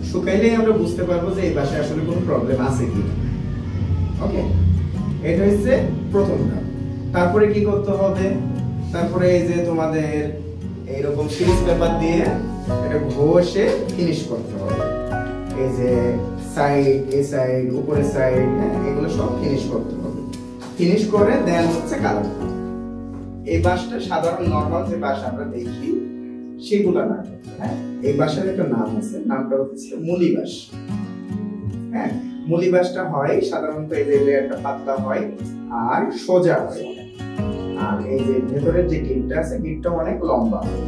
শুকাইলেই আমরা বুঝতে পারবো যে এই বাসায় আসলে কোনো প্রবলেম আছে কিনা। ওকে, এটা হচ্ছে প্রথম ধাপ। তারপরে কি করতে হবে, তারপরে এই যে তোমাদের এইরকম সিরিজ পেপার দিয়ে এটা ঘষে ফিনিশ করতে হবে। এই যে সাইড, এই সাইড, উপরের সাইড, হ্যাঁ, এগুলো সব ফিনিশ করতে হবে। ফিনিশ করে দেন হচ্ছে কালার। এই বাসটা সাধারণ নরমাল যে বাস আমরা দেখি সেগুলো না, হ্যাঁ, এই বাসার একটা নাম আছে, নামটা হচ্ছে মুলি বাস। হ্যাঁ, মুলি বাসটা হয় সাধারণত এই যে লেয়ারটা পাতলা হয় আর সোজা হয়, আর এই যে ভেতরের যে গিটটা আছে গিটটা অনেক লম্বা হয়।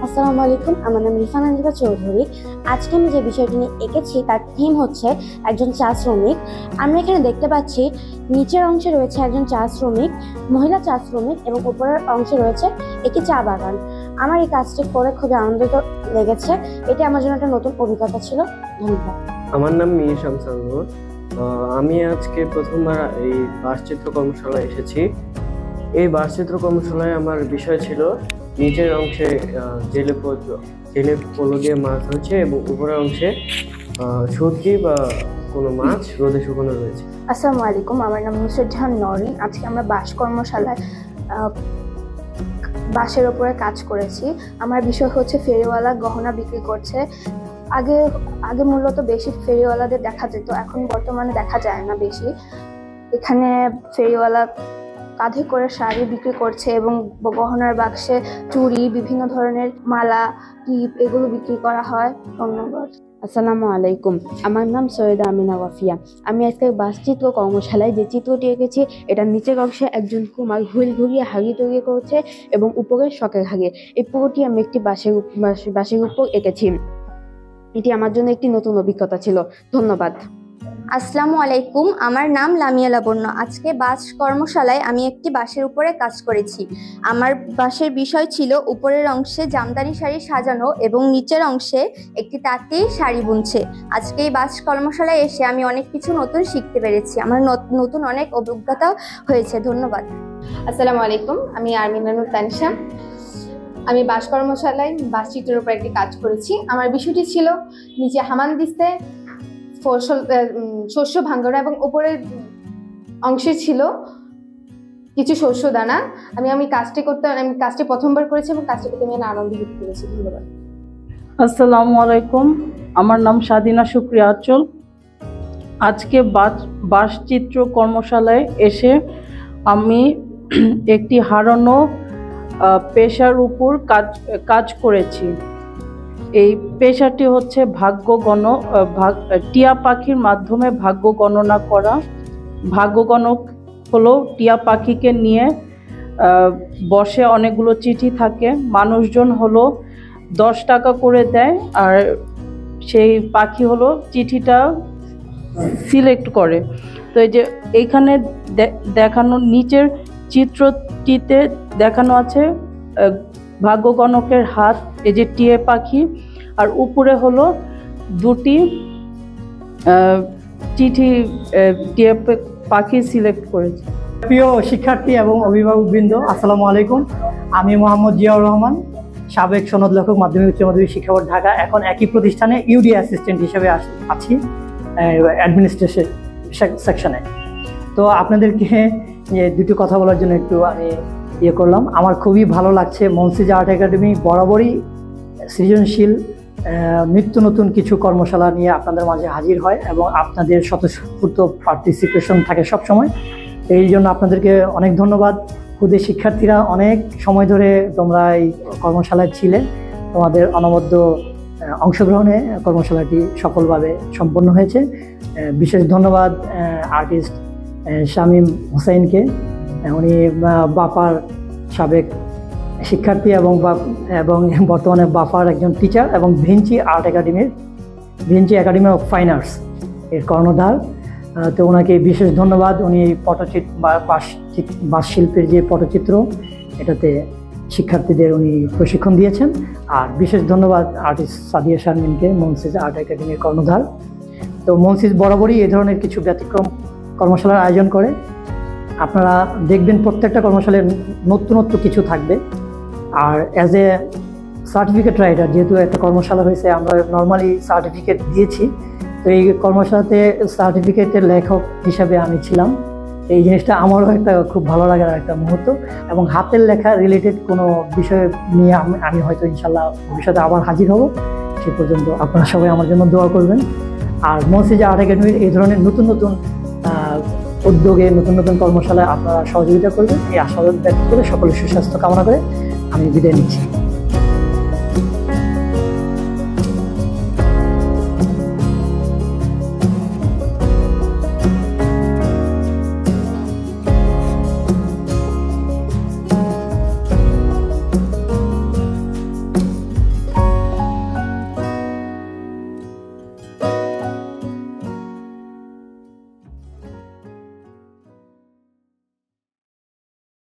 আসসালামু আলাইকুম, আমার নাম রিফানা নিতা চৌধুরী। আজকে আমি যে বিষয়টি নিয়ে এঁকেছি তার থিম হচ্ছে একজন চা শ্রমিক। আমরা এখানে দেখতে পাচ্ছি নিচের অংশে রয়েছে একজন চা শ্রমিক, মহিলা চা শ্রমিক, এবং উপরের অংশে রয়েছে একটি চা বাগান। আমার এই কাজটি করে খুবই আনন্দিত লেগেছে। এটি আমার জন্য একটা নতুন অভিজ্ঞতা ছিল। ধন্যবাদ। আমার নাম মির শামসান। আমি আজকে প্রথমবার এই বাসচিত্র কর্মশালায় এসেছি। এই বাসচিত্র কর্মশালায় আমার বিষয় ছিল নিচের অংশে জেলে পোলো দিয়ে মাছ হচ্ছে এবং উপরের অংশে সবজি বা কোনো মাছ রোদে শুকানো রয়েছে। আসসালামু আলাইকুম, আমার নাম নুসরাত জাহান নরিন। আজকে আমরা বাস কর্মশালায় বাঁশের ওপরে কাজ করেছি। আমার বিষয় হচ্ছে ফেরিওয়ালা গহনা বিক্রি করছে। আগে মূলত বেশি ফেরিওয়ালাদের দেখা যেত, এখন বর্তমানে দেখা যায় না বেশি। এখানে ফেরিওয়ালা কাঁধে করে শাড়ি বিক্রি করছে এবং গহনার বাক্সে চুড়ি, বিভিন্ন ধরনের মালা, টিপ এগুলো বিক্রি করা হয়। ধন্যবাদ। আসসালামু আলাইকুম, আমার নাম সৈয়দা আমিনা ওয়াফিয়া। আমি আজকে বাসচিত্র কর্মশালায় যে চিত্রটি এঁকেছি, এটা নিচের অংশে একজন কুমার হুইল ঘুরিয়ে হাগি তৈরি করছে এবং উপরে শখের হাগি। এই পুরোটি আমি একটি বাঁশের উপর এঁকেছি। এটি আমার জন্য একটি নতুন অভিজ্ঞতা ছিল। ধন্যবাদ। আসসালামু আলাইকুম, আমার নাম লামিয়া লাবণ্য। আজকে বাস কর্মশালায় আমি একটি বাঁশের উপরে কাজ করেছি। আমার বাঁশের বিষয় ছিল উপরের অংশে জামদানি শাড়ি সাজানো এবং নিচের অংশে একটি তাঁতি শাড়ি বুনছে। আজকে এই বাস কর্মশালায় এসে আমি অনেক কিছু নতুন শিখতে পেরেছি। আমার নতুন অনেক অভিজ্ঞতা হয়েছে। ধন্যবাদ। আসসালামু আলাইকুম, আমি আরমিনানুর তানিশা। আমি বাস কর্মশালায় বাসচিত্রের উপর একটি কাজ করেছি। আমার বিষয়টি ছিল নিচে হামান দিস্তে শস্য ভাঙ্গড়া এবং উপরের অংশে ছিল কিছু শস্য দানা। আমি কাজটি প্রথমবার করেছি এবং কাজটি করতে আমি আনন্দ বোধ করেছি। ধন্যবাদ। আসসালামু আলাইকুম, আমার নাম স্বাধীনা শুক্রিয়া আঁচল। আজকে বাসচিত্র কর্মশালায় এসে আমি একটি হারানো পেশার উপর কাজ করেছি। এই পেশাটি হচ্ছে টিয়া পাখির মাধ্যমে ভাগ্য গণনা করা। ভাগ্য গণক হলো টিয়া পাখিকে নিয়ে বসে, অনেকগুলো চিঠি থাকে, মানুষজন হলো 10 টাকা করে দেয়, আর সেই পাখি হলো চিঠিটা সিলেক্ট করে। তো এই যে এইখানে দেখানো নিচের চিত্রটিতে দেখানো আছে ভাগ্য গণকের হাত, এই যে টিয়া পাখি, আর উপরে হলো 2টি চিঠি টিয়া পাখি সিলেক্ট করেছে। প্রিয় শিক্ষার্থী এবং অভিভাবকবৃন্দ, আসসালামু আলাইকুম। আমি মোহাম্মদ জিয়াউর রহমান, সাবেক সনদ লেখক, মাধ্যমিক উচ্চ মাধ্যমিক শিক্ষা বোর্ড, ঢাকা। এখন একই প্রতিষ্ঠানে ইউডি অ্যাসিস্ট্যান্ট হিসেবে আছি অ্যাডমিনিস্ট্রেশন সেকশনে। তো আপনাদেরকে দুটো কথা বলার জন্য একটু আমি করলাম। আমার খুবই ভালো লাগছে, মনসিজ আর্ট একাডেমি বরাবরই সৃজনশীল নিত্য নতুন কিছু কর্মশালা নিয়ে আপনাদের মাঝে হাজির হয় এবং আপনাদের স্বতঃস্ফূর্ত পার্টিসিপেশন থাকে সবসময়। এই জন্য আপনাদেরকে অনেক ধন্যবাদ। খুদে শিক্ষার্থীরা অনেক সময় ধরে তোমরা এই কর্মশালায় ছিলে, তোমাদের অনবদ্য অংশগ্রহণে কর্মশালাটি সফলভাবে সম্পন্ন হয়েছে। বিশেষ ধন্যবাদ আর্টিস্ট শামীম হোসেনকে, উনি বাফার সাবেক শিক্ষার্থী এবং বর্তমানে বাফার একজন টিচার এবং Vinci academy of fine arts এর কর্ণধার। তো ওনাকে বিশেষ ধন্যবাদ। উনি পটচিত্র বা বাসশিল্পের যে পটচিত্র, এটাতে শিক্ষার্থীদের উনি প্রশিক্ষণ দিয়েছেন। আর বিশেষ ধন্যবাদ আর্টিস্ট সাদিয়া শারমিনকে, মনসিজ আর্ট একাডেমির কর্ণধার। তো মনসিজ বরাবরই এই ধরনের কিছু ব্যতিক্রম কর্মশালার আয়োজন করে। আপনারা দেখবেন প্রত্যেকটা কর্মশালায় নতুনত্ব কিছু থাকবে। আর অ্যাজ এ সার্টিফিকেট রাইটার, যেহেতু একটা কর্মশালা হয়েছে, আমরা নর্মালি সার্টিফিকেট দিয়েছি। তো এই কর্মশালাতে সার্টিফিকেটের লেখক হিসাবে আমি ছিলাম। এই জিনিসটা আমারও একটা খুব ভালো লাগার একটা মুহূর্ত, এবং হাতের লেখা রিলেটেড কোনো বিষয় নিয়ে আমি হয়তো ইনশাল্লাহ ভবিষ্যতে আবার হাজির হব। সে পর্যন্ত আপনারা সবাই আমার জন্য দোয়া করবেন। আর মনসিজ আর্ট একাডেমির এই ধরনের নতুন নতুন উদ্যোগে, নতুন নতুন কর্মশালায় আপনারা সহযোগিতা করবেন, এই আশাবাদ ব্যক্ত করে সকলের সুস্বাস্থ্য কামনা করে আমি বিদায় নিচ্ছি।